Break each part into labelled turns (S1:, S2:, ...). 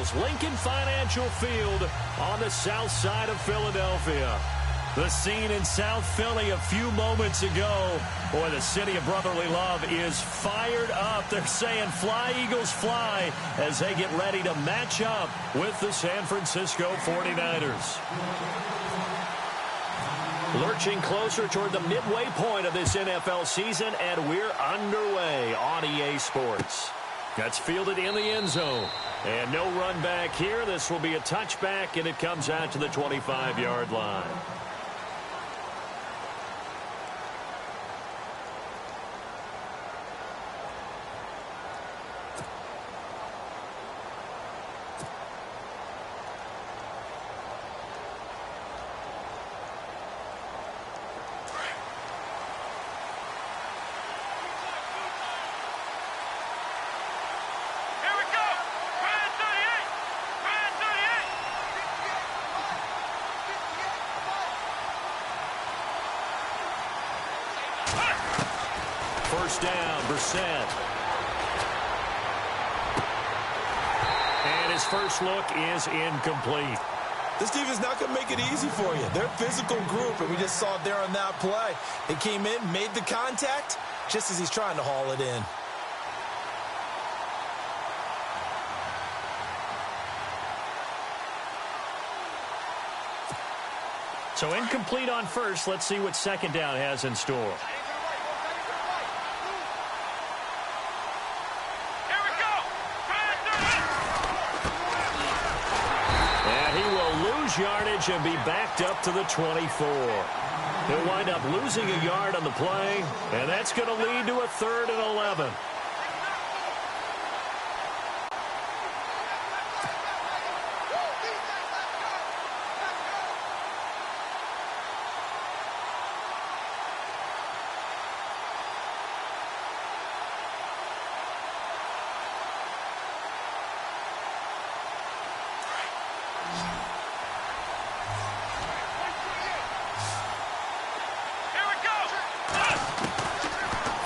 S1: It's Lincoln Financial Field on the south side of Philadelphia. The scene in South Philly a few moments ago. Boy, the city of brotherly love is fired up. They're saying fly, Eagles, fly as they get ready to match up with the San Francisco 49ers. Lurching closer toward the midway point of this NFL season, and we're underway on EA Sports. That's fielded in the end zone. And no run back here. This will be a touchback, and it comes out to the 25-yard line. First down, Brissett. And his first look is incomplete.
S2: This defense is not going to make it easy for you. They're a physical group, and we just saw it there on that play. They came in, made the contact, just as he's trying to haul it in.
S1: So incomplete on first. Let's see what second down has in store. Yardage and be backed up to the 24. He'll wind up losing a yard on the play, and that's going to lead to a 3rd and 11.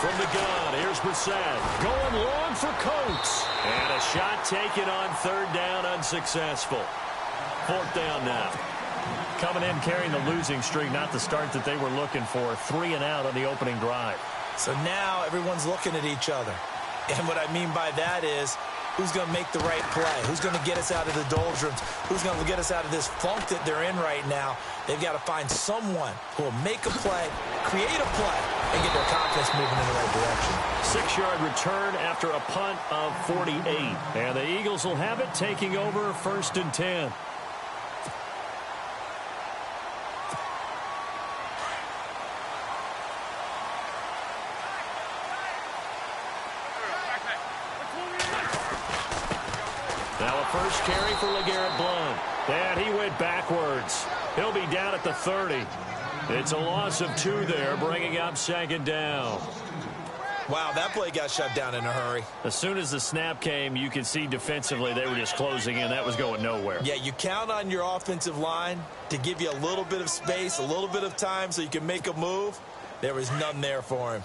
S1: From the gun, here's Brissett. Going long for Coates. And a shot taken on 3rd down, unsuccessful. 4th down now. Coming in carrying the losing streak, not the start that they were looking for. 3 and out on the opening drive.
S2: So now everyone's looking at each other. And what I mean by that is, who's going to make the right play? Who's going to get us out of the doldrums? Who's going to get us out of this funk that they're in right now? They've got to find someone who will make a play, create a play, and get their confidence moving in the right direction.
S1: 6-yard return after a punt of 48. And the Eagles will have it, taking over 1st and 10. Now a first carry for LeGarrette Blount. And he went backwards. He'll be down at the 30. It's a loss of 2 there, bringing up 2nd down.
S2: Wow, that play got shut down in a hurry.
S1: As soon as the snap came, you could see defensively they were just closing in. That was going nowhere.
S2: Yeah, you count on your offensive line to give you a little bit of space, a little bit of time so you can make a move. There was none there for him.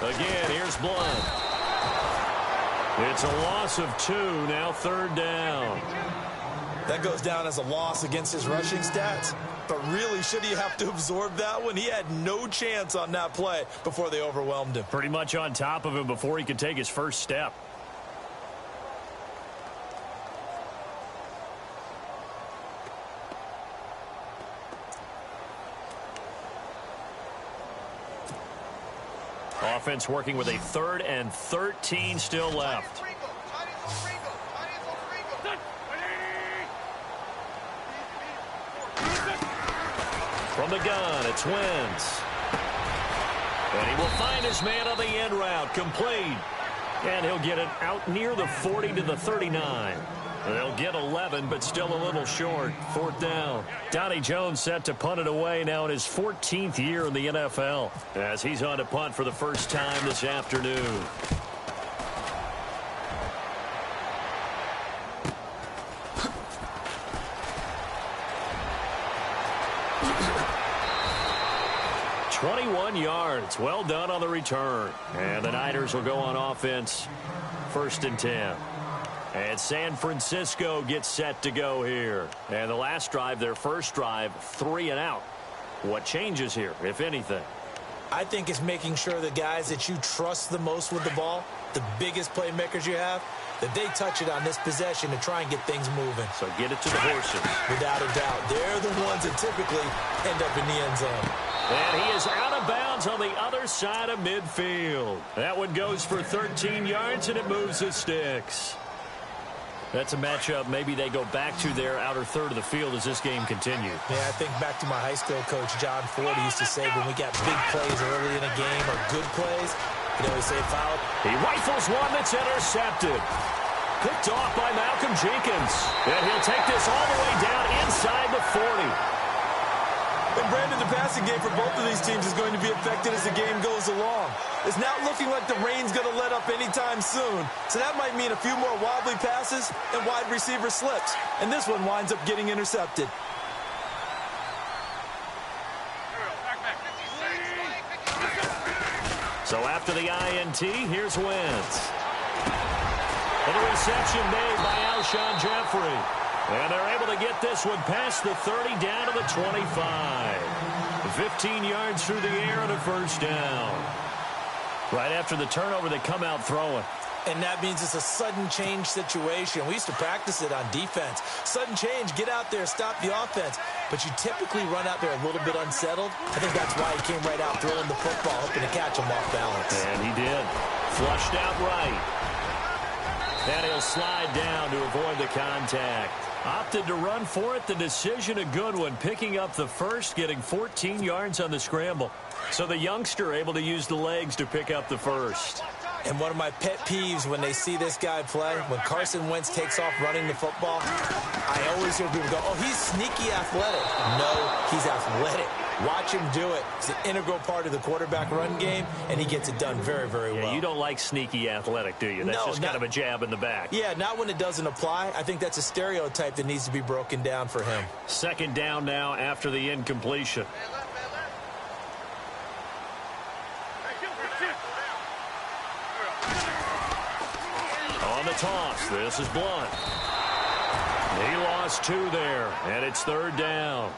S1: Again, here's Blount. It's a loss of 2, now 3rd down.
S2: That goes down as a loss against his rushing stats. But really, should he have to absorb that one? He had no chance on that play before they overwhelmed him.
S1: Pretty much on top of him before he could take his first step. Offense working with a 3rd and 13 still left. From the gun, it's Wentz. And he will find his man on the end route, complete. And he'll get it out near the 40 to the 39. They'll get 11, but still a little short. 4th down. Donnie Jones set to punt it away now in his 14th year in the NFL, as he's on to punt for the first time this afternoon. 21 yards. Well done on the return. And the Niners will go on offense. 1st and 10. And San Francisco gets set to go here. And the last drive, their first drive, 3 and out. What changes here, if anything?
S2: I think it's making sure the guys that you trust the most with the ball, the biggest playmakers you have, that they touch it on this possession to try and get things moving.
S1: So get it to the horses.
S2: Without a doubt. They're the ones that typically end up in the end zone.
S1: And he is out of bounds on the other side of midfield. That one goes for 13 yards, and it moves the sticks. That's a matchup maybe they go back to their outer third of the field as this game continues.
S2: Yeah, I think back to my high school coach, John Ford, used to say when we got big plays early in a game or good plays, he'd always say foul.
S1: He rifles one that's intercepted. Picked off by Malcolm Jenkins. And he'll take this all the way down inside the 40.
S2: And Brandon, the passing game for both of these teams is going to be affected as the game goes along. It's not looking like the rain's going to let up anytime soon. So that might mean a few more wobbly passes and wide receiver slips. And this one winds up getting intercepted.
S1: So after the INT, here's Wentz. And a reception made by Alshon Jeffrey. And they're able to get this one past the 30 down to the 25. 15 yards through the air and a first down. Right after the turnover, they come out throwing.
S2: And that means it's a sudden change situation. We used to practice it on defense. Sudden change, get out there, stop the offense. But you typically run out there a little bit unsettled. I think that's why he came right out throwing the football, hoping to catch him off balance.
S1: And he did. Flushed out right. And he'll slide down to avoid the contact. Opted to run for it. The decision a good one. Picking up the first, getting 14 yards on the scramble. So the youngster able to use the legs to pick up the first.
S2: And one of my pet peeves when they see this guy play, when Carson Wentz takes off running the football, I always hear people go, oh, he's sneaky athletic. No, he's athletic. Watch him do it. It's an integral part of the quarterback run game, and he gets it done very, very well.
S1: You don't like sneaky athletic, do you? That's just kind of a jab in the back.
S2: Yeah, not when it doesn't apply. I think that's a stereotype that needs to be broken down for him.
S1: 2nd down now after the incompletion. On the toss, this is Blunt. He lost 2 there, and it's 3rd down.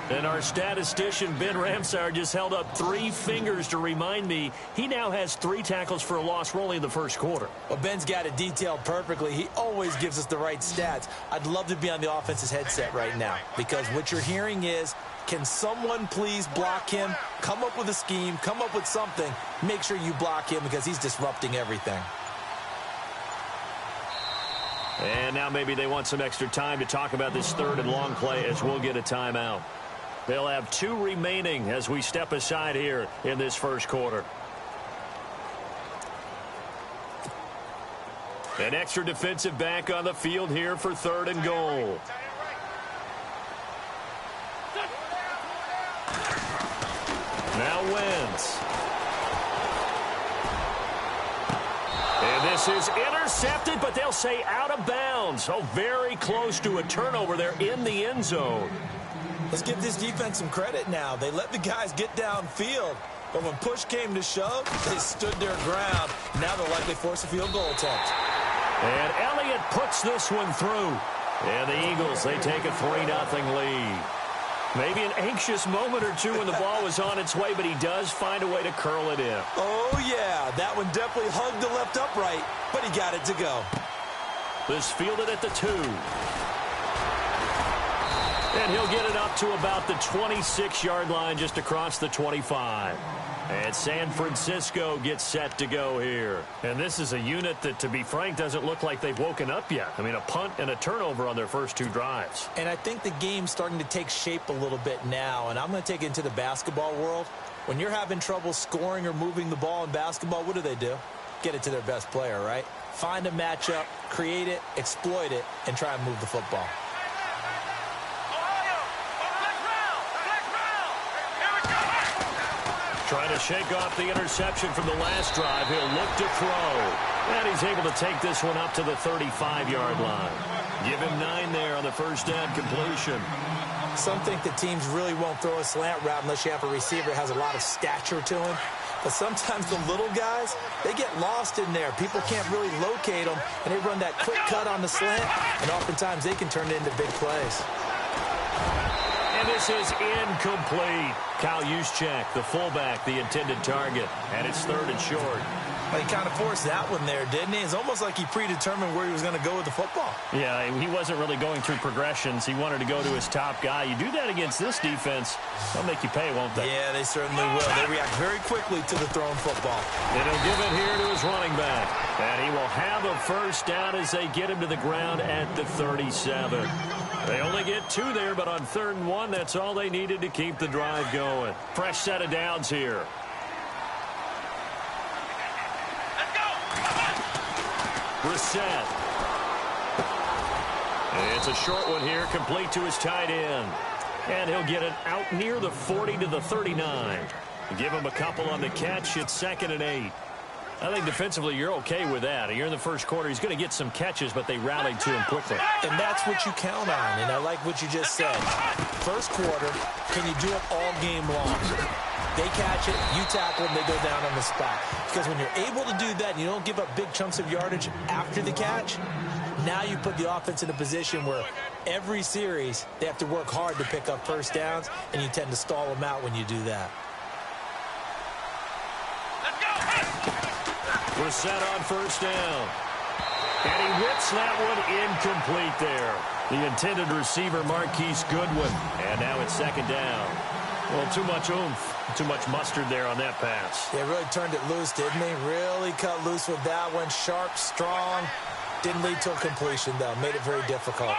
S1: And our statistician, Ben Ramsar, just held up 3 fingers to remind me he now has 3 tackles for a loss only in the first quarter.
S2: Well, Ben's got it detailed perfectly. He always gives us the right stats. I'd love to be on the offense's headset right now because what you're hearing is, can someone please block him? Come up with a scheme. Come up with something. Make sure you block him because he's disrupting everything.
S1: And now maybe they want some extra time to talk about this 3rd and long play as we'll get a timeout. They'll have 2 remaining as we step aside here in this first quarter. An extra defensive back on the field here for 3rd and goal. Now Wentz. And this is intercepted, but they'll say out of bounds. Oh, very close to a turnover there in the end zone.
S2: Let's give this defense some credit now. They let the guys get downfield, but when push came to shove, they stood their ground. Now they'll likely force a field goal attempt.
S1: And Elliott puts this one through. And the Eagles, they take a 3-0 lead. Maybe an anxious moment or two when the ball was on its way, but he does find a way to curl it in.
S2: Oh, yeah. That one definitely hugged the left upright, but he got it to go.
S1: This fielded at the 2. And he'll get it up to about the 26-yard line just across the 25. And San Francisco gets set to go here. And this is a unit that, to be frank, doesn't look like they've woken up yet. I mean, a punt and a turnover on their first 2 drives.
S2: And I think the game's starting to take shape a little bit now. And I'm going to take it into the basketball world. When you're having trouble scoring or moving the ball in basketball, what do? Get it to their best player, right? Find a matchup, create it, exploit it, and try and move the football.
S1: Trying to shake off the interception from the last drive. He'll look to throw. And he's able to take this one up to the 35-yard line. Give him 9 there on the first down completion.
S2: Some think that teams really won't throw a slant route unless you have a receiver that has a lot of stature to him. But sometimes the little guys, they get lost in there. People can't really locate them, and they run that quick cut on the slant, and oftentimes they can turn it into big plays.
S1: And this is incomplete. Kyle Juszczyk, the fullback, the intended target, and it's 3rd and short.
S2: Well, he kind of forced that one there, didn't he? It's almost like he predetermined where he was going to go with the football.
S3: Yeah, he wasn't really going through progressions. He wanted to go to his top guy. You do that against this defense, they'll make you pay, won't they?
S2: Yeah, they certainly will. They react very quickly to the thrown football.
S1: And he'll give it here to his running back. And he will have a first down as they get him to the ground at the 37. They only get 2 there, but on 3rd and 1, that's all they needed to keep the drive going. Fresh set of downs here. Brissett. It's a short one here, complete to his tight end. And he'll get it out near the 40 to the 39. Give him a couple on the catch. It's 2nd and 8. I think defensively you're okay with that. You're in the first quarter. He's going to get some catches, but they rallied to him quickly.
S2: And that's what you count on, and I like what you just said. First quarter, can you do it all game long? They catch it, you tackle them, they go down on the spot. Because when you're able to do that and you don't give up big chunks of yardage after the catch, now you put the offense in a position where every series they have to work hard to pick up first downs, and you tend to stall them out when you do that.
S1: Brissett on first down. And he whips that one incomplete there. The intended receiver, Marquise Goodwin. And now it's 2nd down. Well, too much oomph, too much mustard there on that pass.
S2: They really turned it loose, didn't they? Really cut loose with that one. Sharp, strong. Didn't lead to a completion, though. Made it very difficult.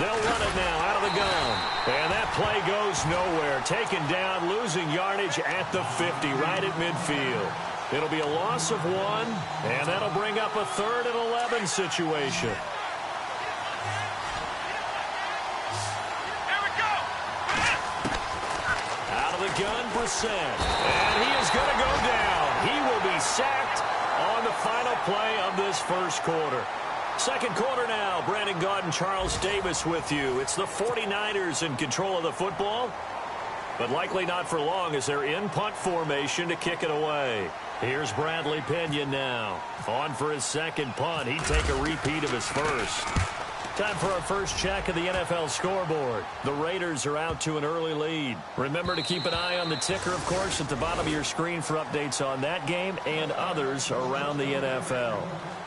S1: They'll run it now out of the gun. And that play goes nowhere. Taken down, losing yardage at the 50, right at midfield. It'll be a loss of 1, and that'll bring up a 3rd and 11 situation. Out of the gun, Brissett. And he is going to go down. He will be sacked on the final play of this first quarter. Second quarter now. Brandon Gaudin and Charles Davis with you. It's the 49ers in control of the football, but likely not for long as they're in punt formation to kick it away. Here's Bradley Pinion now. On for his second punt. He'd take a repeat of his first. Time for our first check of the NFL scoreboard. The Raiders are out to an early lead. Remember to keep an eye on the ticker, of course, at the bottom of your screen for updates on that game and others around the NFL.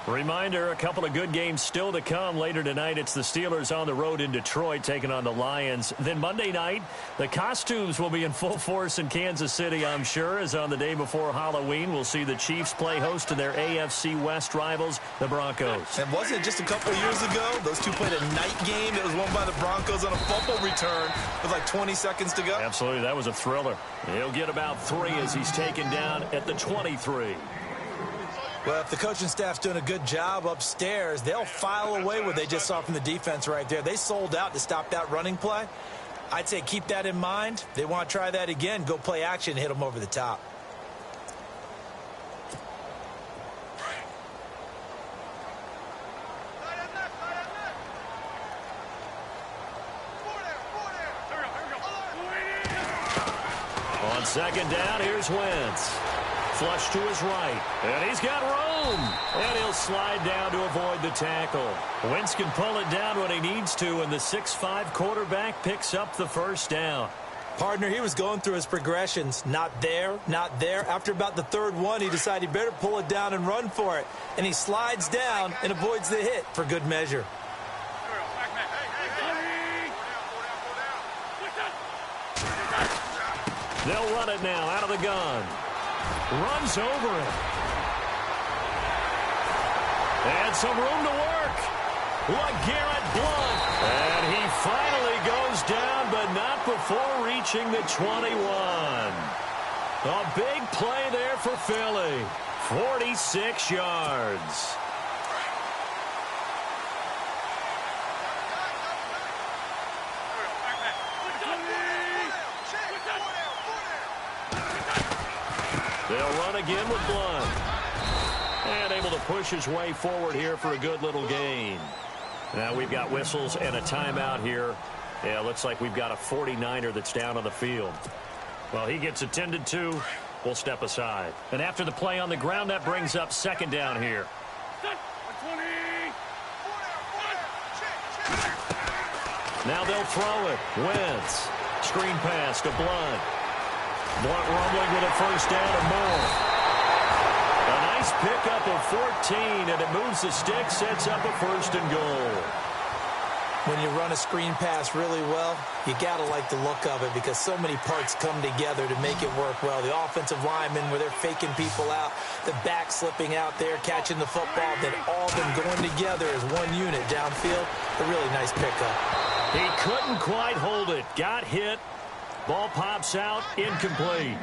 S1: Reminder, a couple of good games still to come. Later tonight, it's the Steelers on the road in Detroit taking on the Lions. Then Monday night, the costumes will be in full force in Kansas City, I'm sure, as on the day before Halloween, we'll see the Chiefs play host to their AFC West rivals, the Broncos.
S2: And wasn't it just a couple of years ago, those two played a night game that was won by the Broncos on a fumble return with like 20 seconds to go?
S1: Absolutely, that was a thriller. He'll get about 3 as he's taken down at the 23.
S2: Well, if the coaching staff's doing a good job upstairs, they'll file away what they just saw from the defense right there. They sold out to stop that running play. I'd say keep that in mind. They want to try that again. Go play action, hit them over the top.
S1: On second down, here's Wentz. Flush to his right, and he's got room. And he'll slide down to avoid the tackle. Wentz can pull it down when he needs to, and the 6'5" quarterback picks up the first down.
S2: Partner, he was going through his progressions. Not there, not there. After about the 3rd one, he decided he better pull it down and run for it. And he slides down and avoids the hit for good measure.
S1: They'll run it now out of the gun. Runs over it. And some room to work. LeGarrette Blount. And he finally goes down, but not before reaching the 21. A big play there for Philly. 46 yards. They'll run again with Blount. And able to push his way forward here for a good little gain. Now we've got whistles and a timeout here Yeah, looks like we've got a 49er that's down on the field. Well, he gets attended to. We'll step aside. And after the play on the ground, that brings up second down here. Now they'll throw it. Wentz. Screen pass to Blunt. Blunt rumbling with a first down or more. A nice pickup of 14, and it moves the stick, sets up a first and goal.
S2: When you run a screen pass really well, you got to like the look of it because so many parts come together to make it work well. The offensive linemen, where they're faking people out, the back slipping out there, catching the football, then all of them going together as one unit downfield. A really nice pickup.
S1: He couldn't quite hold it. Got hit. Ball pops out. Incomplete.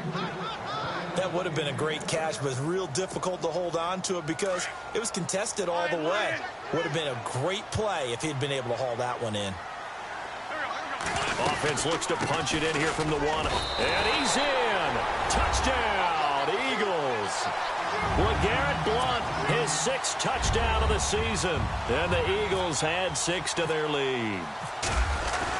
S2: That would have been a great catch, but it's real difficult to hold on to it because it was contested all the way. Would have been a great play if he'd been able to haul that one in.
S1: Offense looks to punch it in here from the one. And he's in. Touchdown, Eagles. LeGarrette Blunt, his 6th touchdown of the season. And the Eagles add 6 to their lead.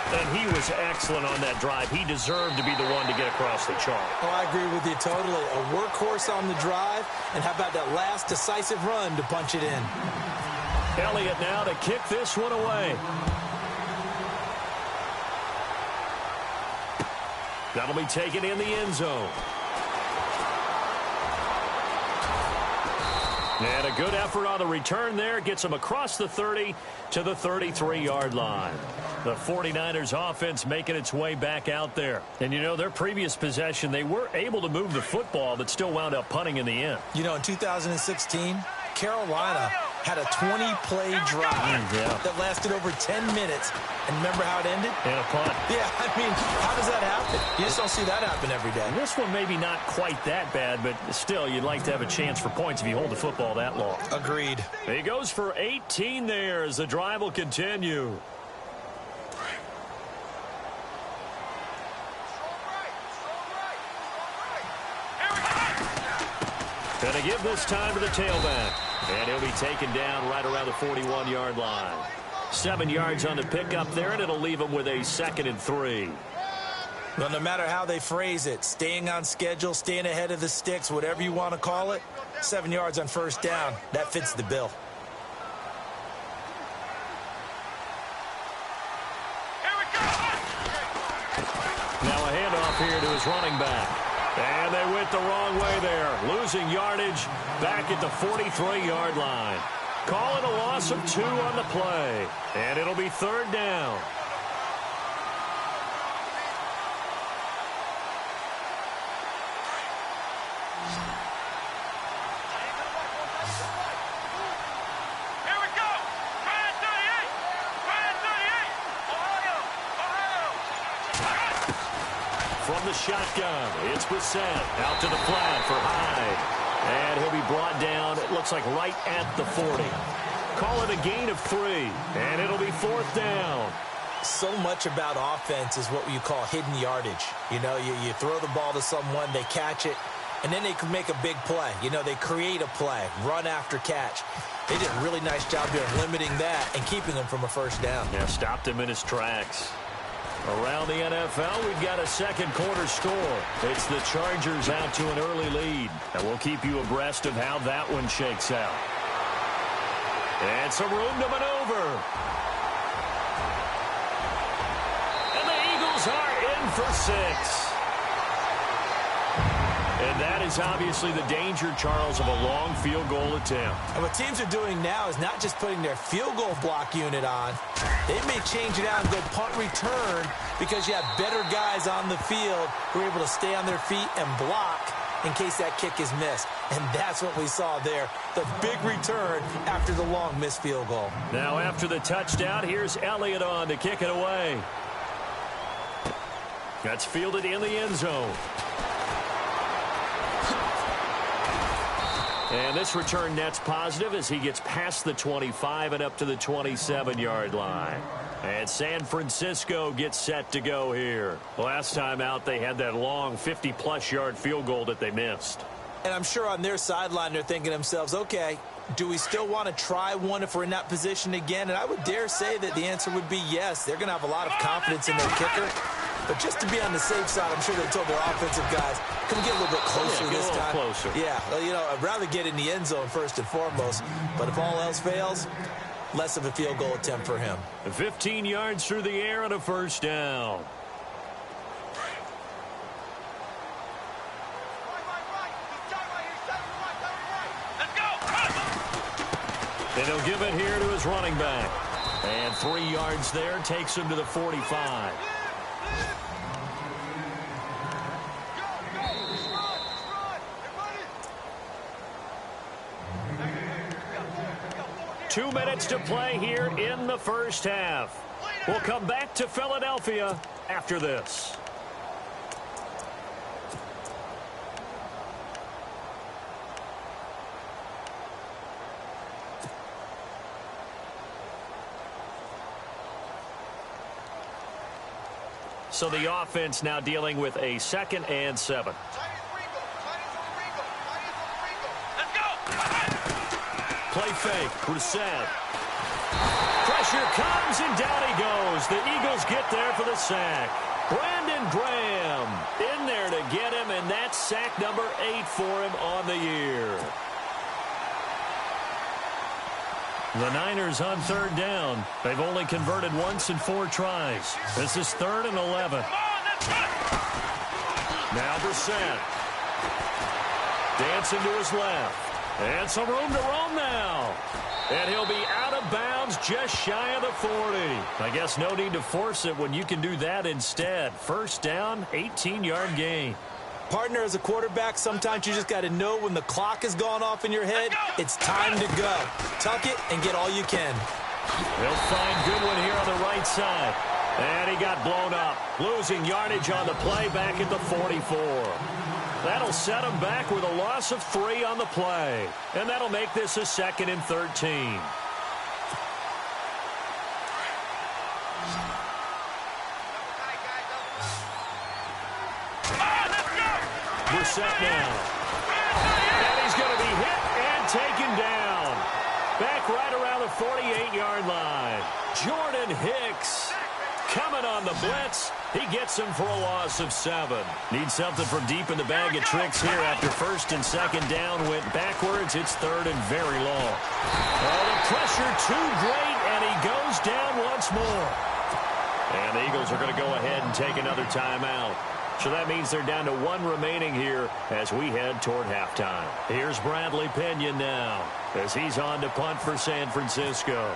S1: And he was excellent on that drive. He deserved to be the one to get across the chalk.
S2: Oh, I agree with you totally. A workhorse on the drive. And how about that last decisive run to punch it in?
S1: Elliott now to kick this one away. That'll be taken in the end zone. And a good effort on the return there. Gets him across the 30 to the 33-yard line. The 49ers offense making its way back out there. And, you know, their previous possession, they were able to move the football, but still wound up punting in the end.
S2: You know, in 2016, Carolina had a 20-play drive that lasted over 10 minutes. And remember how it ended?
S1: And a punt.
S2: Yeah, I mean, how does that happen? You just don't see that happen every day.
S1: And this one maybe not quite that bad, but still, you'd like to have a chance for points if you hold the football that long.
S2: Agreed.
S1: He goes for 18 there as the drive will continue. Gonna give this time to the tailback. And he'll be taken down right around the 41-yard line. 7 yards on the pickup there, and it'll leave him with a 2nd and 3.
S2: Well, no matter how they phrase it, staying on schedule, staying ahead of the sticks, whatever you want to call it, 7 yards on first down, that fits the bill.
S1: Now a handoff here to his running back. And they went the wrong way there. Losing yardage back at the 43-yard line. Call it a loss of 2 on the play. And it'll be 3rd down. From the shotgun, it's Brissett out to the flat for Hyde. And he'll be brought down, it looks like right at the 40. Call it a gain of 3, and it'll be 4th down.
S2: So much about offense is what you call hidden yardage. You know, you throw the ball to someone, they catch it, and then they can make a big play. You know, they create a play, run after catch. They did a really nice job here of limiting that and keeping him from a first down.
S1: Yeah, stopped him in his tracks. Around the NFL, we've got a second quarter score. It's the Chargers out to an early lead. And we'll keep you abreast of how that one shakes out. And some room to maneuver. And the Eagles are in for 6. And that is obviously the danger, Charles, of a long field goal attempt.
S2: And what teams are doing now is not just putting their field goal block unit on. They may change it out and go punt return because you have better guys on the field who are able to stay on their feet and block in case that kick is missed. And that's what we saw there, the big return after the long missed field goal.
S1: Now after the touchdown, here's Elliott on to kick it away. That's fielded in the end zone. And this return net's positive as he gets past the 25 and up to the 27-yard line. And San Francisco gets set to go here. Last time out, they had that long 50-plus yard field goal that they missed.
S2: And I'm sure on their sideline they're thinking to themselves, okay, do we still want to try one if we're in that position again? And I would dare say that the answer would be yes. They're going to have a lot of confidence in their kicker. But just to be on the safe side, I'm sure they told their offensive guys, can we get a little bit closer this time?
S3: Closer.
S2: Yeah, well, you know, I'd rather get in the end zone first and foremost. But if all else fails, less of a field goal attempt for him.
S1: 15 yards through the air and a first down. And he'll give it here to his running back. And 3 yards there takes him to the 45. Two minutes to play here in the first half. We'll come back to Philadelphia after this. So the offense now dealing with a 2nd and 7. Play fake. Brissett. Pressure comes, and down he goes. The Eagles get there for the sack. Brandon Graham in there to get him, and that's sack number 8 for him on the year. The Niners on 3rd down. They've only converted once in 4 tries. This is 3rd and 11. Now Brissett. Dancing to his left. And some room to roam now. And he'll be out of bounds just shy of the 40. I guess no need to force it when you can do that instead. First down, 18-yard gain.
S2: Partner, as a quarterback, sometimes you just got to know when the clock has gone off in your head, it's time to go. Tuck it and get all you can.
S1: They'll find Goodwin here on the right side. And he got blown up. Losing yardage on the play back at the 44. That'll set him back with a loss of 3 on the play. And that'll make this a 2nd and 13. Brissett now. And he's going to be hit and taken down. Back right around the 48-yard line. Jordan Hicks coming on the blitz. He gets him for a loss of 7. Needs something from deep in the bag of tricks here after 1st and 2nd down. Went backwards. It's 3rd and very long. Oh, the pressure too great, and he goes down once more. And the Eagles are going to go ahead and take another timeout. So that means they're down to 1 remaining here as we head toward halftime. Here's Bradley Pinion now as he's on to punt for San Francisco.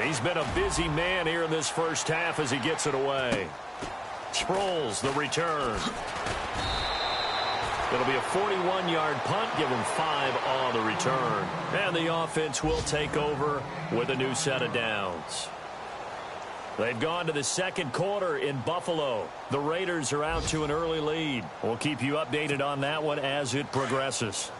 S1: He's been a busy man here in this first half as he gets it away. Sproles, the return. It'll be a 41-yard punt, give him 5 on the return. And the offense will take over with a new set of downs. They've gone to the 2nd quarter in Buffalo. The Raiders are out to an early lead. We'll keep you updated on that one as it progresses.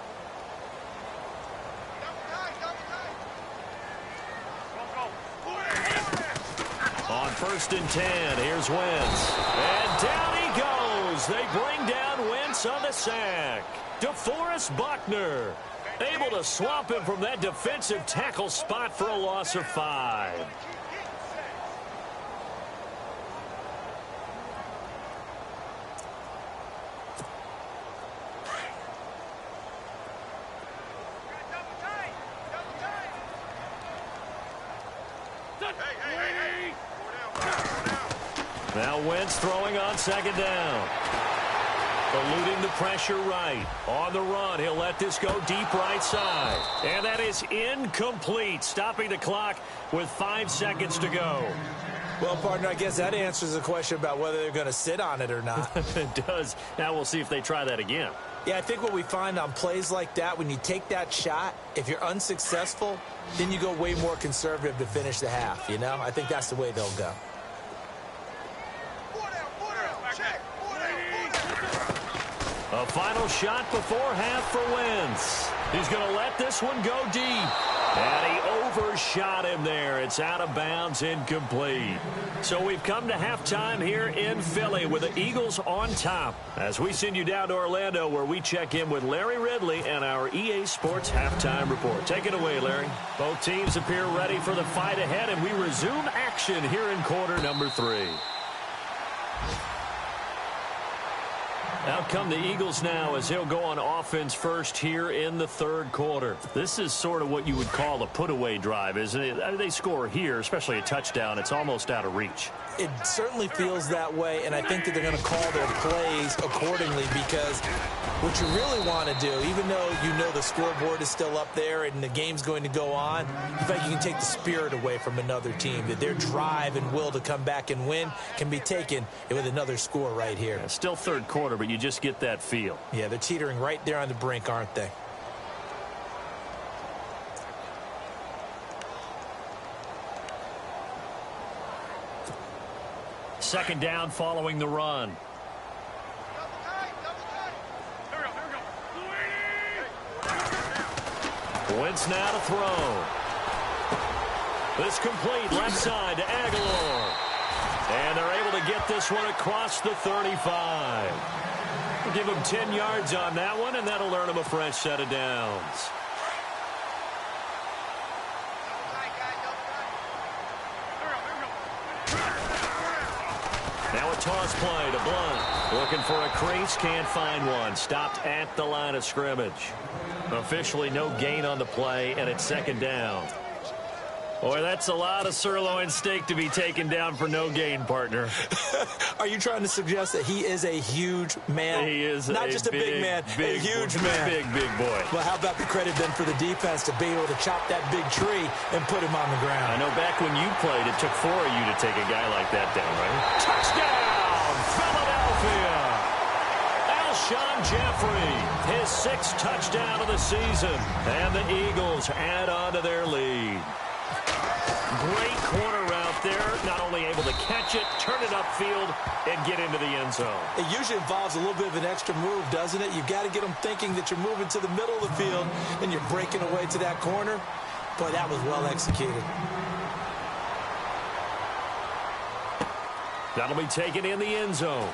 S1: On 1st and 10, here's Wentz. And down he goes. They bring down Wentz on the sack. DeForest Buckner able to swamp him from that defensive tackle spot for a loss of 5. Now Wentz throwing on 2nd down. Eluding the pressure right. On the run, he'll let this go deep right side. And that is incomplete, stopping the clock with 5 seconds to go.
S2: Well, partner, I guess that answers the question about whether they're going to sit on it or not.
S1: It does. Now we'll see if they try that again.
S2: Yeah, I think what we find on plays like that, when you take that shot, if you're unsuccessful, then you go way more conservative to finish the half, you know? I think that's the way they'll go.
S1: A final shot before half for Wentz. He's going to let this one go deep. And he overshot him there. It's out of bounds, incomplete. So we've come to halftime here in Philly with the Eagles on top. As we send you down to Orlando, where we check in with Larry Ridley and our EA Sports Halftime Report. Take it away, Larry. Both teams appear ready for the fight ahead, and we resume action here in quarter number 3. Out come the Eagles now as he'll go on offense first here in the third quarter. This is sort of what you would call a put-away drive, isn't it? I mean, they score here, especially a touchdown. It's almost out of reach.
S2: It certainly feels that way, and I think that they're going to call their plays accordingly, because what you really want to do, even though you know the scoreboard is still up there and the game's going to go on, you think you can take the spirit away from another team, that their drive and will to come back and win can be taken with another score right here.
S1: Yeah, still third quarter, but you just get that feel.
S2: Yeah, they're teetering right there on the brink, aren't they?
S1: Second down following the run. Wentz now to throw. This complete left side to Aguilar. And they're able to get this one across the 35. We'll give him 10 yards on that one, and that'll earn him a fresh set of downs. Now a toss play to Blunt. Looking for a crease, can't find one. Stopped at the line of scrimmage. Officially no gain on the play, and it's second down. Boy, that's a lot of sirloin steak to be taken down for no gain, partner.
S2: Are you trying to suggest that he is a huge man?
S1: He is
S2: not just a big man, a huge man.
S1: Big boy.
S2: Well, how about the credit then for the defense to be able to chop that big tree and put him on the ground?
S1: I know back when you played, it took 4 of you to take a guy like that down, right? Touchdown, Philadelphia! Alshon Jeffrey, his 6th touchdown of the season. And the Eagles add on to their lead. Great corner route there. Not only able to catch it, turn it upfield, and get into the end zone.
S2: It usually involves a little bit of an extra move, doesn't it? You've got to get them thinking that you're moving to the middle of the field and you're breaking away to that corner. Boy, that was well executed.
S1: That'll be taken in the end zone.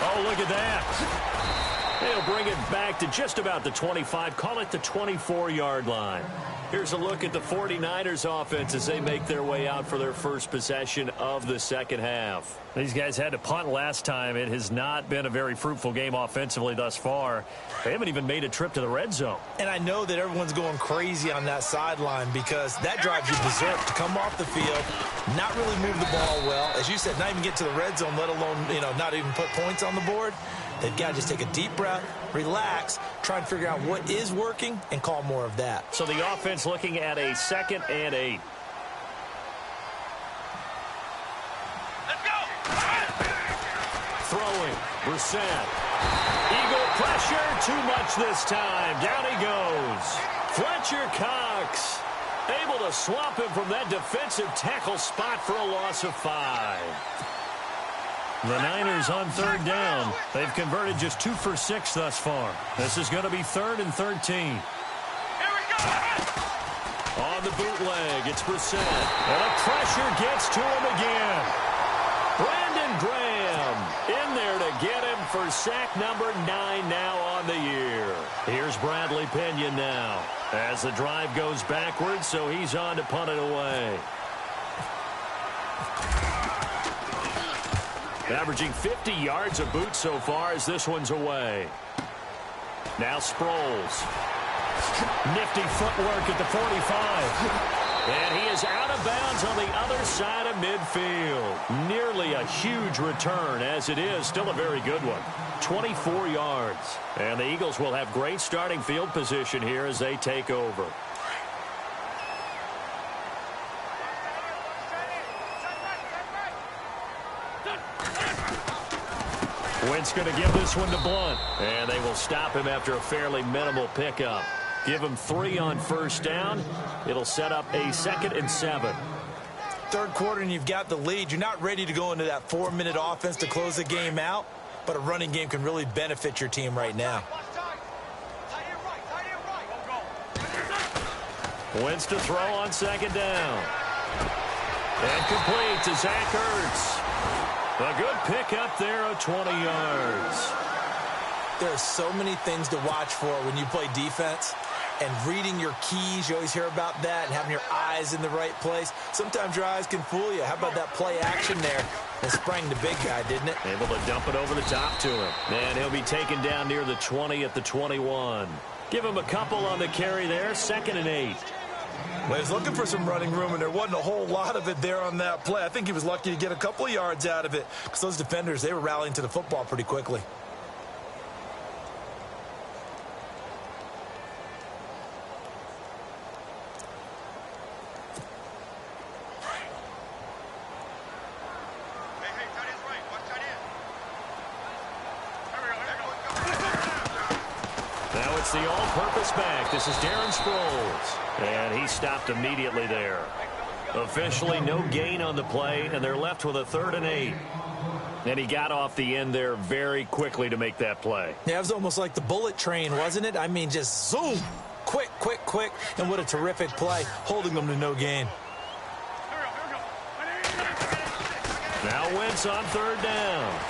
S1: Oh, look at that. They'll bring it back to just about the 25. Call it the 24-yard line. Here's a look at the 49ers offense as they make their way out for their first possession of the second half.
S3: These guys had to punt last time. It has not been a very fruitful game offensively thus far. They haven't even made a trip to the red zone.
S2: And I know that everyone's going crazy on that sideline because that drives you berserk to come off the field, not really move the ball well. As you said, not even get to the red zone, let alone, not even put points on the board. They've got to just take a deep breath, relax, try and figure out what is working, and call more of that.
S1: So the offense looking at a 2nd and 8.
S4: Let's go!
S1: Throwing, Brissett. Eagle pressure, too much this time. Down he goes. Fletcher Cox able to swap him from that defensive tackle spot for a loss of 5.
S3: The Niners on third down. They've converted just 2 for 6 thus far. This is going to be 3rd and 13.
S4: Here we go!
S1: On the bootleg, it's Brissett. And the pressure gets to him again. Brandon Graham in there to get him for sack number 9 now on the year. Here's Bradley Pinion now as the drive goes backwards, so he's on to punt it away. Averaging 50 yards a boot so far as this one's away. Now Sproles. Nifty footwork at the 45. And he is out of bounds on the other side of midfield. Nearly a huge return, as it is still a very good one. 24 yards. And the Eagles will have great starting field position here as they take over. Wentz going to give this one to Blunt. And they will stop him after a fairly minimal pickup. Give him 3 on first down. It'll set up a 2nd and 7.
S2: Third quarter and you've got the lead. You're not ready to go into that 4-minute offense to close the game out, but a running game can really benefit your team right now.
S1: Wins to throw on second down. And complete to Zach Ertz. A good pickup there of 20 yards.
S2: There are so many things to watch for when you play defense. And reading your keys, you always hear about that, and having your eyes in the right place. Sometimes your eyes can fool you. How about that play action there? It sprang the big guy, didn't it?
S1: Able to dump it over the top to him. And he'll be taken down near the 20 at the 21. Give him a couple on the carry there, 2nd and 8.
S2: Well, he was looking for some running room, and there wasn't a whole lot of it there on that play. I think he was lucky to get a couple of yards out of it because those defenders, they were rallying to the football pretty quickly.
S1: Now it's the all-purpose back. This is Darren Sproles. And he stopped immediately there. Officially no gain on the play, and they're left with a 3rd and 8. And he got off the end there very quickly to make that play.
S2: Yeah, it was almost like the bullet train, wasn't it? I mean, just zoom. Quick, quick, quick. And what a terrific play, holding them to no gain.
S1: Now Wentz on 3rd down.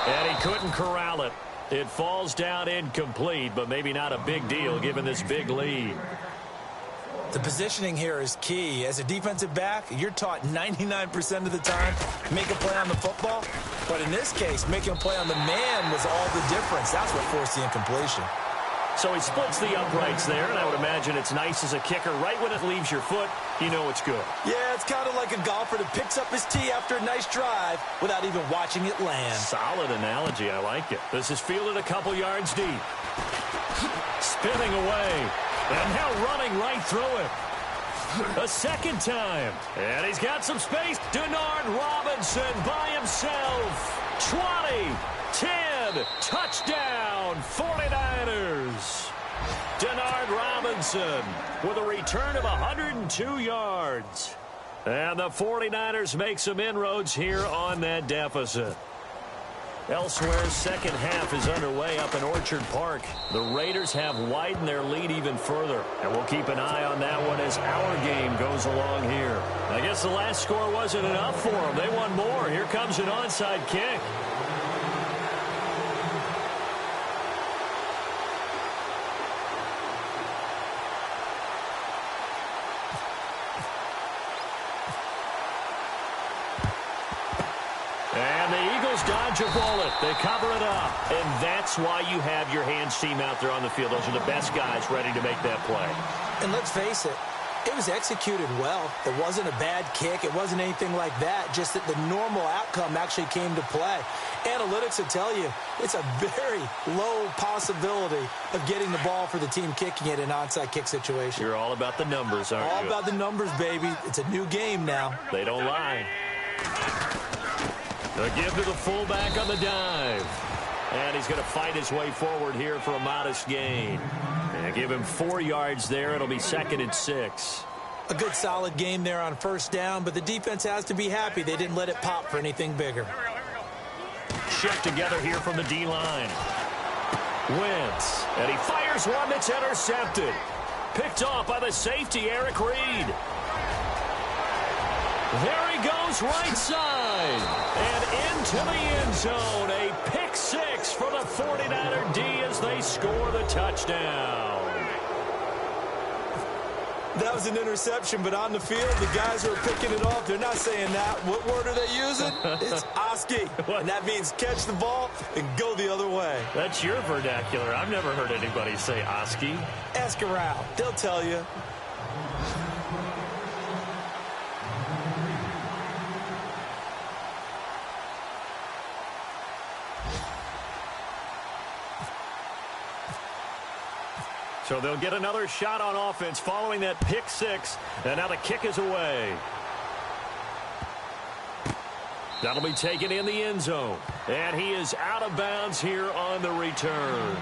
S1: And he couldn't corral it. It falls down incomplete, but maybe not a big deal given this big lead.
S2: The positioning here is key. As a defensive back, you're taught 99% of the time, make a play on the football. But in this case, making a play on the man was all the difference. That's what forced the incompletion.
S1: So he splits the uprights there, and I would imagine it's nice as a kicker. Right when it leaves your foot, you know it's good.
S2: Yeah, it's kind of like a golfer that picks up his tee after a nice drive without even watching it land.
S1: Solid analogy. I like it. This is fielded a couple yards deep. Spinning away. And now running right through it. A second time. And he's got some space. Denard Robinson by himself. 20, 10, touchdown, 49ers. Denard Robinson with a return of 102 yards. And the 49ers make some inroads here on that deficit. Elsewhere, second half is underway up in Orchard Park. The Raiders have widened their lead even further. And we'll keep an eye on that one as our game goes along here. I guess the last score wasn't enough for them. They want more. Here comes an onside kick. And the Eagles dodge a bullet. They cover it up. And that's why you have your hands team out there on the field. Those are the best guys ready to make that play.
S2: And let's face it, it was executed well. It wasn't a bad kick. It wasn't anything like that. Just that the normal outcome actually came to play. Analytics will tell you it's a very low possibility of getting the ball for the team kicking it in an onside kick situation.
S1: You're all about the numbers, aren't you?
S2: All about the numbers, baby. It's a new game now.
S1: They don't lie. The give to the fullback on the dive. And he's going to fight his way forward here for a modest gain. And give him 4 yards there. It'll be 2nd and 6.
S2: A good solid game there on first down, but the defense has to be happy they didn't let it pop for anything bigger.
S1: Shift together here from the D-line. Wentz. And he fires one that's intercepted. Picked off by the safety, Eric Reed. There he goes right side. And into the end zone. A pick six for the 49er D as they score the touchdown.
S2: That was an interception, but on the field, the guys who are picking it off, they're not saying that. What word are they using? It's Oski. And that means catch the ball and go the other way.
S1: That's your vernacular. I've never heard anybody say Oski.
S2: Ask around. They'll tell you.
S1: So they'll get another shot on offense following that pick six. And now the kick is away. That'll be taken in the end zone. And he is out of bounds here on the return.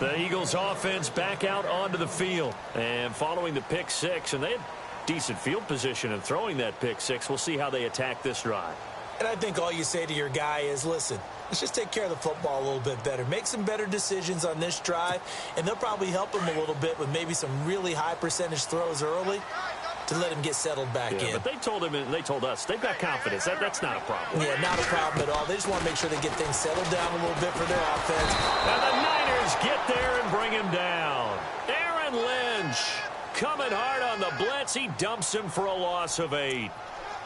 S1: The Eagles offense back out onto the field. And following the pick six, and they had decent field position in throwing that pick six. We'll see how they attack this drive.
S2: And I think all you say to your guy is, listen, let's just take care of the football a little bit better. Make some better decisions on this drive, and they'll probably help him a little bit with maybe some really high percentage throws early to let him get settled back in.
S1: But they told him, and they told us, they've got confidence. That's not a problem.
S2: Yeah, not a problem at all. They just want to make sure they get things settled down a little bit for their offense.
S1: And the Niners get there and bring him down. Aaron Lynch coming hard on the blitz. He dumps him for a loss of 8.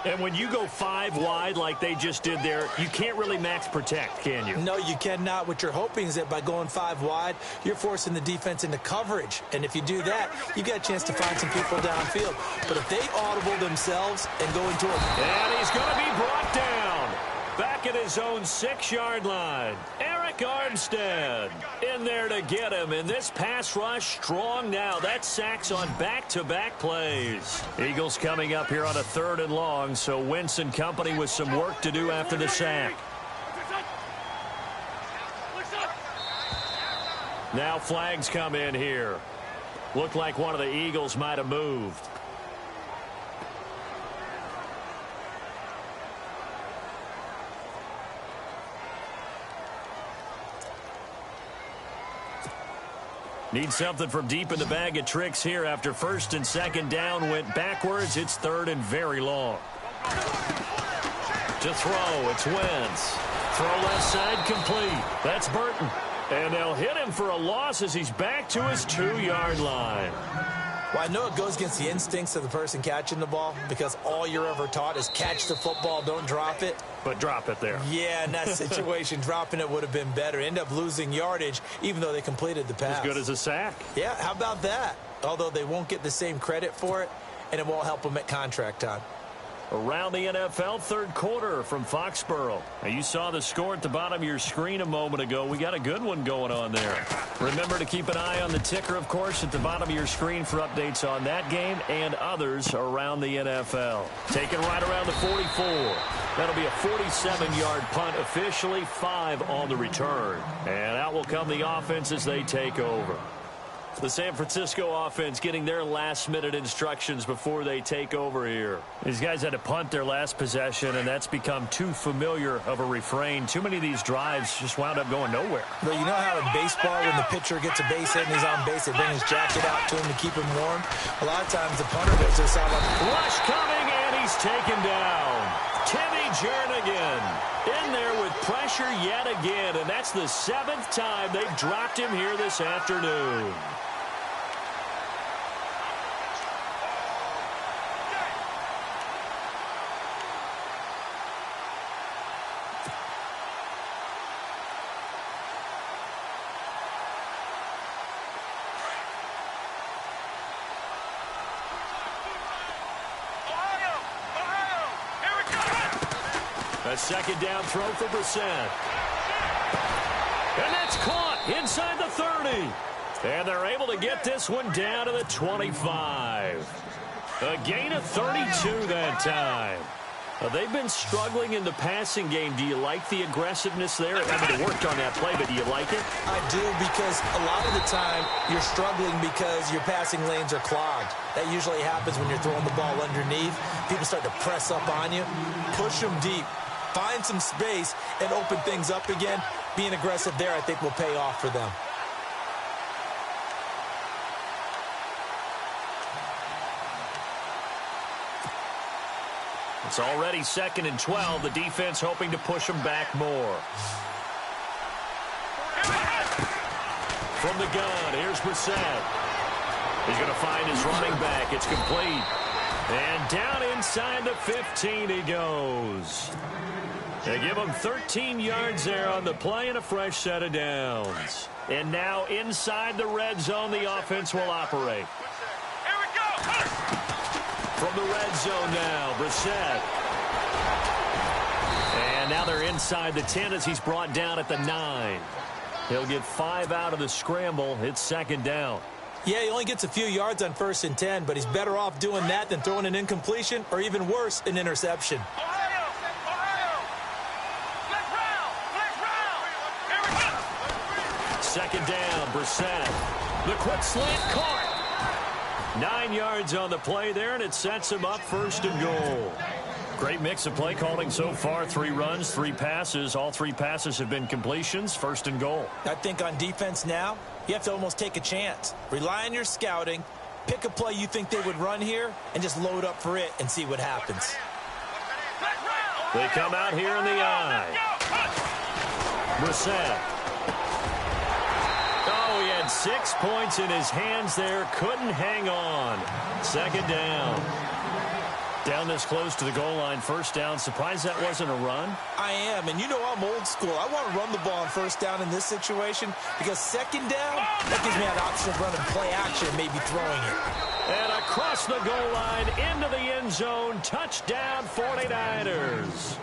S1: And when you go 5 wide like they just did there, you can't really max protect, can you?
S2: No, you cannot. What you're hoping is that by going 5 wide, you're forcing the defense into coverage. And if you do that, you got a chance to find some people downfield. But if they audible themselves and go into a...
S1: And he's going to be brought down. Back at his own 6-yard line. Eric Armstead in there to get him. And this pass rush strong now. That's sacks on back-to-back plays. Eagles coming up here on a 3rd and long. So Wentz and company with some work to do after the sack. Now flags come in here. Looked like one of the Eagles might have moved. Need something from deep in the bag of tricks here after 1st and 2nd down went backwards. It's 3rd and very long. To throw, it's Wentz. Throw left side complete. That's Burton. And they'll hit him for a loss as he's back to his 2-yard line.
S2: Well, I know it goes against the instincts of the person catching the ball because all you're ever taught is catch the football, don't drop it.
S1: But drop it there.
S2: Yeah, in that situation, dropping it would have been better. End up losing yardage, even though they completed the pass.
S1: As good as a sack.
S2: Yeah, how about that? Although they won't get the same credit for it, and it won't help them at contract time.
S1: Around the NFL, 3rd quarter from Foxborough. Now, you saw the score at the bottom of your screen a moment ago. We got a good one going on there. Remember to keep an eye on the ticker, of course, at the bottom of your screen for updates on that game and others around the NFL. Taken right around the 44. That'll be a 47-yard punt, officially 5 on the return. And out will come the offense as they take over. The San Francisco offense getting their last-minute instructions before they take over here. These guys had to punt their last possession, and that's become too familiar of a refrain. Too many of these drives just wound up going nowhere.
S2: But you know how in baseball, when the pitcher gets a base hit and he's on base, they bring his jacket out to him to keep him warm? A lot of times the punter goes to the sideline.
S1: Rush coming, and he's taken down. Timmy Jernigan in there with pressure yet again, and that's the 7th time they've dropped him here this afternoon. A 2nd down throw for Brissett. And that's caught inside the 30. And they're able to get this one down to the 25. A gain of 32 that time. They've been struggling in the passing game. Do you like the aggressiveness there? I mean, they worked on that play, but do you like it?
S2: I do, because a lot of the time you're struggling because your passing lanes are clogged. That usually happens when you're throwing the ball underneath. People start to press up on you. Push them deep. Find some space and open things up again. Being aggressive there, I think, will pay off for them.
S1: It's already 2nd and 12. The defense hoping to push them back more. From the gun, here's Brissett. He's going to find his running back. It's complete. And down inside the 15 he goes. They give him 13 yards there on the play and a fresh set of downs. And now inside the red zone, the offense will operate.
S4: Here we go.
S1: From the red zone now, Brissett. And now they're inside the 10 as he's brought down at the 9. He'll get 5 out of the scramble. It's 2nd down.
S2: Yeah, he only gets a few yards on 1st and 10, but he's better off doing that than throwing an incompletion or even worse, an interception.
S4: Ohio! Ohio! Let's round! Let's round! Here we go!
S1: 2nd down, Brissett. The quick slant caught. 9 yards on the play there, and it sets him up 1st and goal.
S3: Great mix of play calling so far. 3 runs, 3 passes. All 3 passes have been completions. First and goal.
S2: I think on defense now, you have to almost take a chance. Rely on your scouting. Pick a play you think they would run here and just load up for it and see what happens.
S1: They come out here in the eye. Brissett. Oh, he had 6 points in his hands there. Couldn't hang on. Second down. Down this close to the goal line. First down. Surprised that wasn't a run?
S2: I am, and you know I'm old school. I want to run the ball on first down in this situation because second down, that gives me an option of running play action, maybe throwing it.
S1: And across the goal line, into the end zone, touchdown 49ers.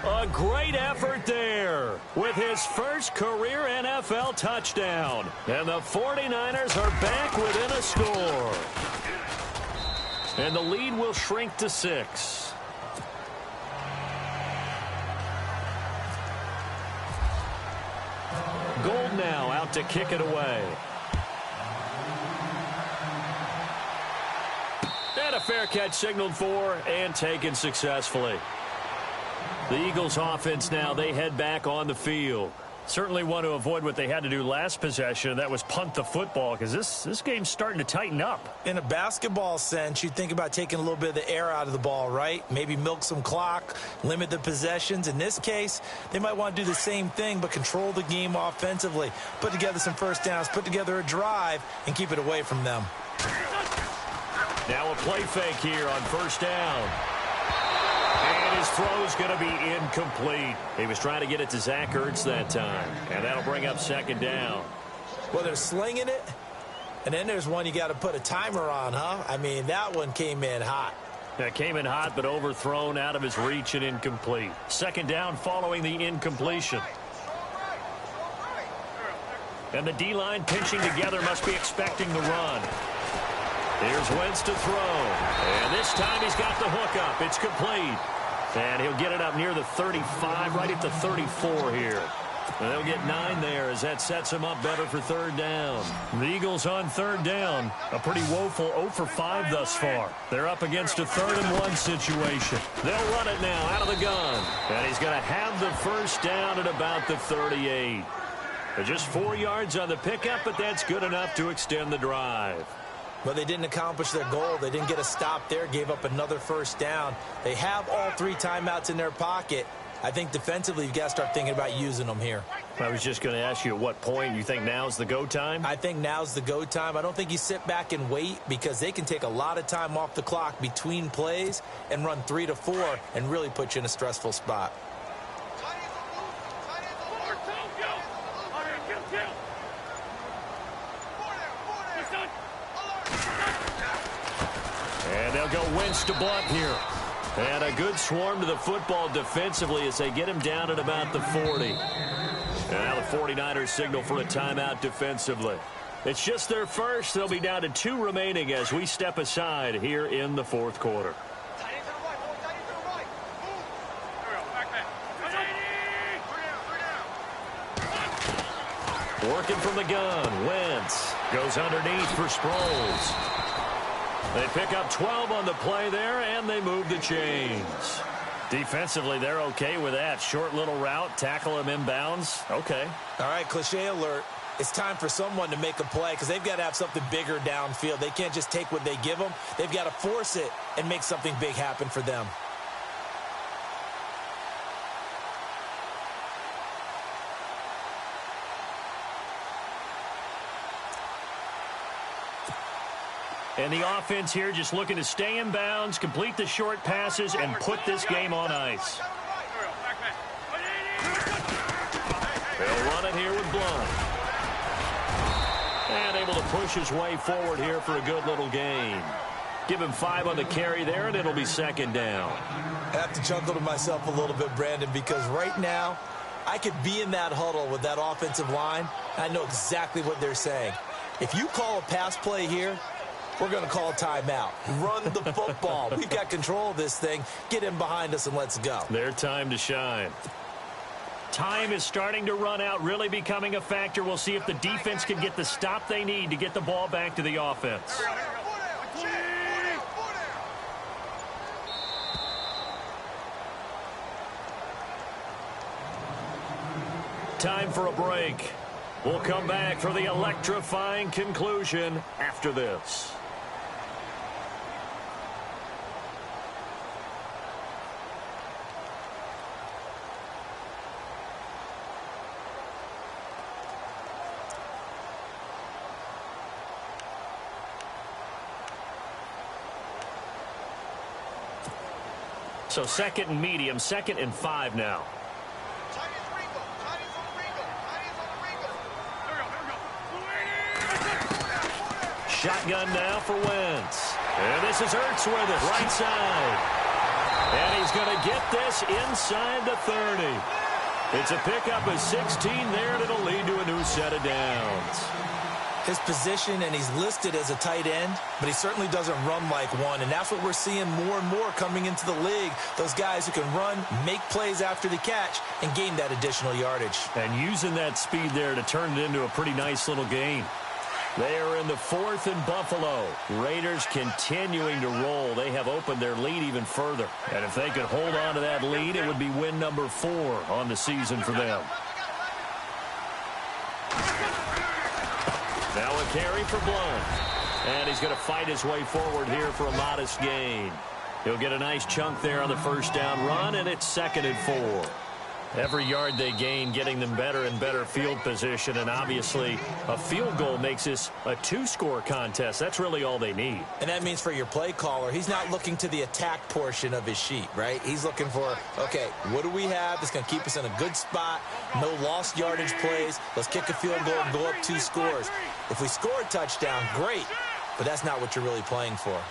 S1: A great effort there with his first career NFL touchdown. And the 49ers are back within a score. And the lead will shrink to 6. Gold now out to kick it away. And a fair catch signaled for and taken successfully. The Eagles offense now, they head back on the field. Certainly want to avoid what they had to do last possession, and that was punt the football, because this game's starting to tighten up.
S2: In a basketball sense, you think about taking a little bit of the air out of the ball, right? Maybe milk some clock, limit the possessions. In this case, they might want to do the same thing, but control the game offensively. Put together some first downs, put together a drive, and keep it away from them.
S1: Now a play fake here on first down. And his throw's going to be incomplete. He was trying to get it to Zach Ertz that time. And that'll bring up second down.
S2: Well, they're slinging it. And then there's one you got to put a timer on, huh? I mean, that one came in hot.
S1: That came in hot, but overthrown, out of his reach and incomplete. Second down following the incompletion. And the D-line pinching together, must be expecting the run. Here's Wentz to throw. And this time he's got the hook up. It's complete. And he'll get it up near the 35, right at the 34 here. And they'll get 9 there as that sets him up better for third down.
S3: The Eagles on third down. A pretty woeful 0 for 5 thus far. They're up against a 3rd and 1 situation.
S1: They'll run it now out of the gun. And he's going to have the first down at about the 38. Just 4 yards on the pickup, but that's good enough to extend the drive.
S2: But they didn't accomplish their goal. They didn't get a stop there, gave up another first down. They have all 3 timeouts in their pocket. I think defensively you've got to start thinking about using them here.
S1: I was just going to ask you at what point you think now's the go time?
S2: I think now's the go time. I don't think you sit back and wait because they can take a lot of time off the clock between plays and run 3 to 4 and really put you in a stressful spot.
S1: And they'll go Wentz to Blunt here. And a good swarm to the football defensively as they get him down at about the 40. And now the 49ers signal for a timeout defensively. It's just their first. They'll be down to 2 remaining as we step aside here in the 4th quarter. Working from the gun, Wentz goes underneath for Sproles. They pick up 12 on the play there, and they move the chains. Defensively, they're okay with that. Short little route, tackle him inbounds. Okay.
S2: All right, cliche alert. It's time for someone to make a play because they've got to have something bigger downfield. They can't just take what they give them. They've got to force it and make something big happen for them.
S3: And the offense here just looking to stay in bounds, complete the short passes, and put this game on ice.
S1: They'll run it here with Blunt. And able to push his way forward here for a good little gain. Give him 5 on the carry there, and it'll be second down.
S2: I have to chuckle to myself a little bit, Brandon, because right now I could be in that huddle with that offensive line. I know exactly what they're saying. If you call a pass play here, we're going to call a timeout. Run the football. We've got control of this thing. Get him behind us and let's go.
S1: Their time to shine.
S3: Time is starting to run out, really becoming a factor. We'll see if the defense can get the stop they need to get the ball back to the offense.
S1: time for a break. We'll come back for the electrifying conclusion after this. So second and medium, 2nd and 5 now. Shotgun now for Wentz. And this is Ertz with it, right side. And he's going to get this inside the 30. It's a pickup of 16 there, and it'll lead to a new set of downs.
S2: His position, and he's listed as a tight end, but he certainly doesn't run like one, and that's what we're seeing more and more coming into the league. Those guys who can run, make plays after the catch, and gain that additional yardage.
S1: And using that speed there to turn it into a pretty nice little game. They are in the 4th and Buffalo. Raiders continuing to roll. They have opened their lead even further. And if they could hold on to that lead, it would be win number 4 on the season for them. Now a carry for Blunt. And he's going to fight his way forward here for a modest gain. He'll get a nice chunk there on the first down run, and it's 2nd and 4. Every yard they gain, getting them better and better field position, and obviously a field goal makes this a 2-score contest. That's really all they need.
S2: And that means for your play caller, he's not looking to the attack portion of his sheet, right? He's looking for, okay, what do we have that's going to keep us in a good spot? No lost yardage plays. Let's kick a field goal and go up 2 scores. If we score a touchdown, great, but that's not what you're really playing for.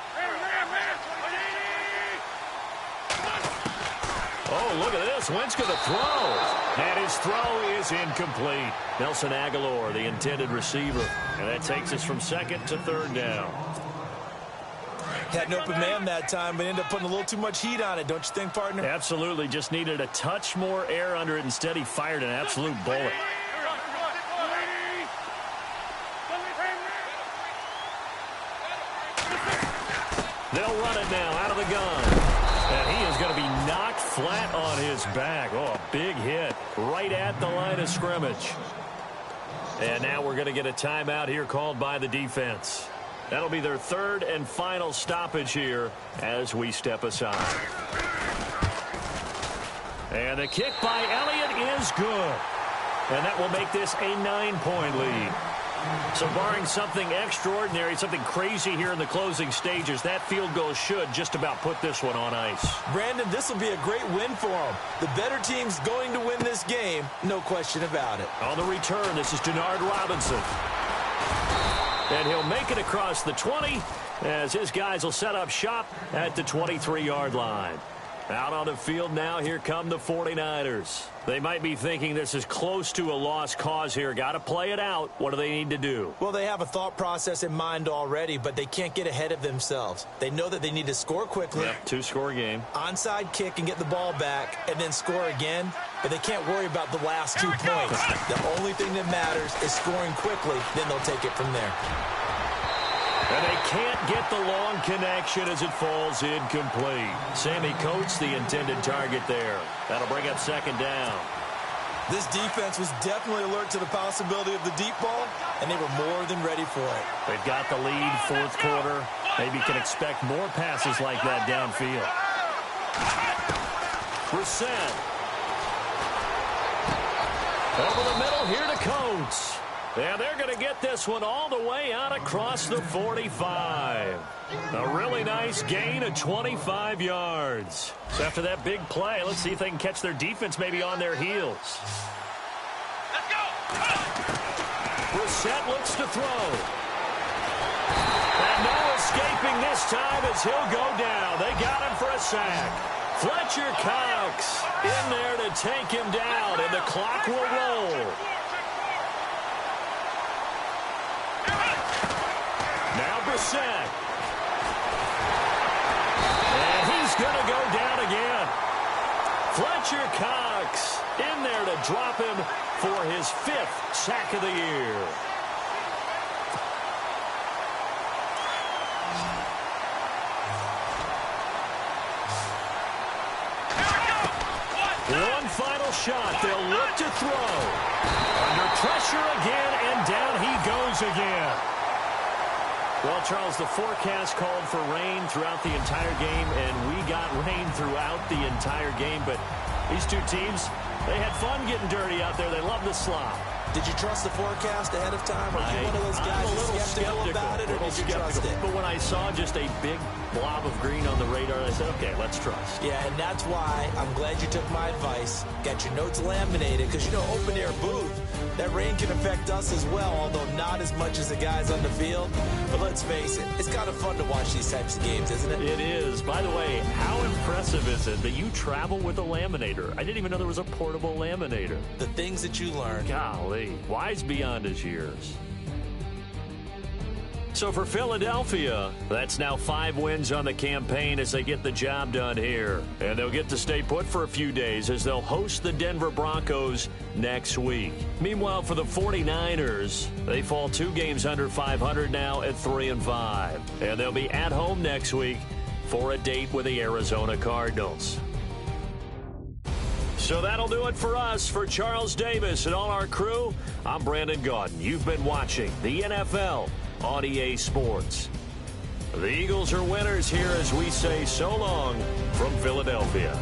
S1: Oh, look at this. Wentz going to throw. And his throw is incomplete. Nelson Aguilar, the intended receiver. And that takes us from 2nd to 3rd down.
S2: Had an open man that time, but ended up putting a little too much heat on it, don't you think, partner?
S1: Absolutely. Just needed a touch more air under it. Instead, he fired an absolute bullet. They'll run it now out of the gun. And he is going to be knocked flat on his back. Oh, a big hit right at the line of scrimmage. And now we're going to get a timeout here called by the defense. That'll be their 3rd and final stoppage here as we step aside. And the kick by Elliott is good. And that will make this a 9-point lead. So barring something extraordinary, something crazy here in the closing stages, that field goal should just about put this one on ice.
S2: Brandon, this will be a great win for them. The better team's going to win this game, no question about it.
S1: On the return, this is Denard Robinson. And he'll make it across the 20 as his guys will set up shop at the 23-yard line. Out on the field now, here come the 49ers. They might be thinking this is close to a lost cause here. Got to play it out. What do they need to do?
S2: Well, they have a thought process in mind already, but they can't get ahead of themselves. They know that they need to score quickly.
S1: Yep, 2-score game.
S2: Onside kick and get the ball back and then score again, but they can't worry about the last 2 points. The only thing that matters is scoring quickly, then they'll take it from there.
S1: And they can't get the long connection as it falls incomplete. Sammy Coates, the intended target there. That'll bring up 2nd down.
S2: This defense was definitely alert to the possibility of the deep ball, and they were more than ready for it.
S1: They've got the lead, 4th quarter. Maybe can expect more passes like that downfield. Brissett. Over the middle here to Coates. And they're going to get this one all the way out across the 45. A really nice gain of 25 yards. So after that big play, let's see if they can catch their defense maybe on their heels.
S4: Let's go!
S1: Brissett looks to throw. And no escaping this time as he'll go down. They got him for a sack. Fletcher Cox in there to take him down, and the clock will roll. Brissett. And he's going to go down again. Fletcher Cox in there to drop him for his 5th sack of the year. One final shot. They'll look to throw. Under pressure again, and down he goes again. Well, Charles, the forecast called for rain throughout the entire game, and we got rain throughout the entire game. But these two teams, they had fun getting dirty out there. They love the slop.
S2: Did you trust the forecast ahead of time? Are you one of those guys who's skeptical about it, or did you trust it?
S1: But when I saw just a big blob of green on the radar, I said, okay, let's trust.
S2: Yeah, and that's why I'm glad you took my advice. Got your notes laminated, because, you know, open-air booth, that rain can affect us as well, although not as much as the guys on the field. But let's face it, it's kind of fun to watch these types of games, isn't it?
S1: It is. By the way, how impressive is it that you travel with a laminator? I didn't even know there was a portable laminator.
S2: The things that you learn.
S1: Golly. Wise beyond his years. So for Philadelphia, that's now 5 wins on the campaign as they get the job done here. And they'll get to stay put for a few days as they'll host the Denver Broncos next week. Meanwhile, for the 49ers, they fall 2 games under 500 now at 3-5. And they'll be at home next week for a date with the Arizona Cardinals. So that'll do it for us. For Charles Davis and all our crew, I'm Brandon Gaudin. You've been watching the NFL on EA Sports. The Eagles are winners here as we say so long from Philadelphia.